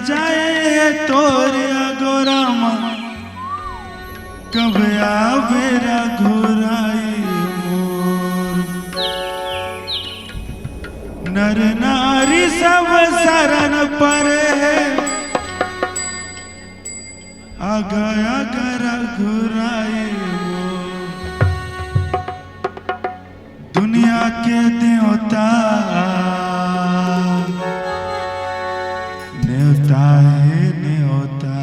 सजाए तोरिया गोरामा कब आवेरा घोराई मोर नर नारी सब शरण पर आ गया कर घुराई दुनिया के देवता न्योता है न्योता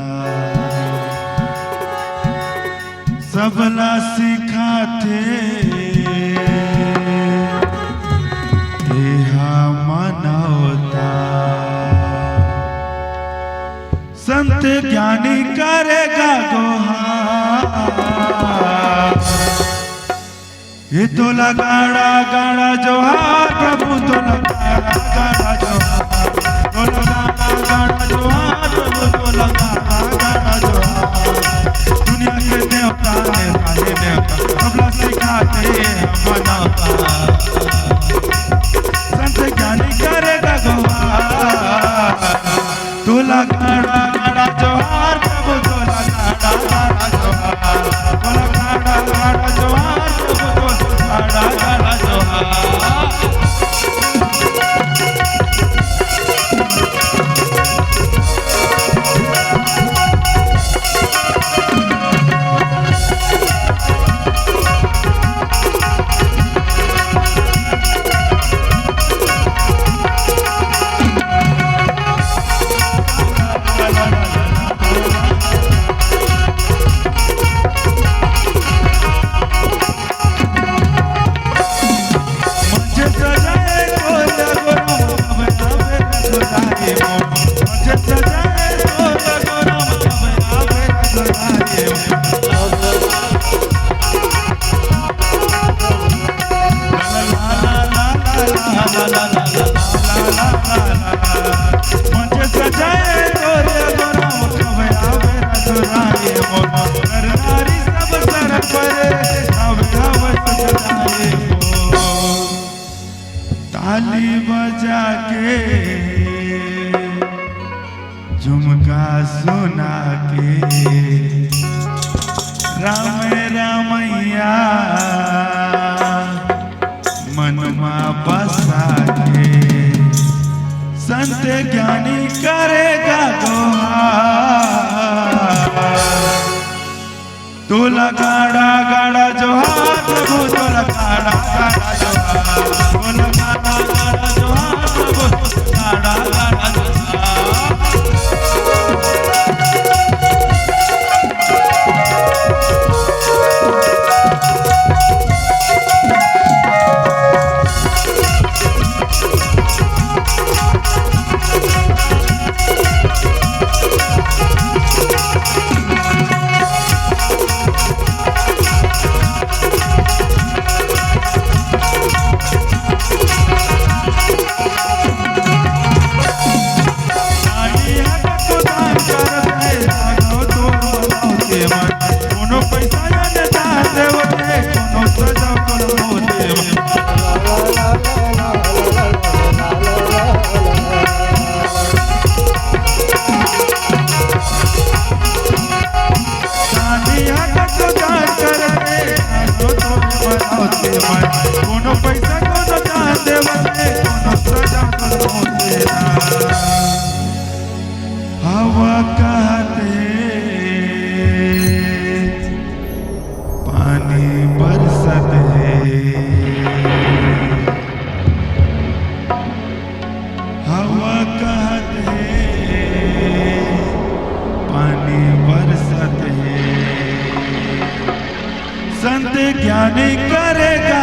सबला सिखाते मनोता संत ज्ञानी करेगा गोहार ये तो लगाड़ा गाड़ा जोहार प्रभु तो लगाड़ा गाड़ा जोहार तो लगाड़ा गाड़ा जोहार प्रभु तो लगाड़ा गाड़ा जोहार दुनिया के देवता सबला सिखाते मनोता संत ज्ञानी करेगा गोहार तो लगाड़ा गाड़ा जोहार प्रभु तो लगाड़ा गाड़ा जोहार तो लगाड़ा गाड़ा जोहार प्रभु तो लगाड़ा गाड़ा जोहार ताली बजा के झुमका सुना के राम रामैया मनमा बसा के संत ज्ञानी करेगा गोहार तो लगाड़ा गाड़ा जोहार प्रभु तो लगाड़ा गाड़ा जोहार तो लगाड़ा गाड़ा जोहार प्रभु तो लगाड़ा गाड़ा जोहार कोनो पैसा कोनो दान देवते कोनो सजा कोनो तेरा हवा कहते पानी बरसत है हवा कहते पानी बरसत है संत ज्ञानी करेगा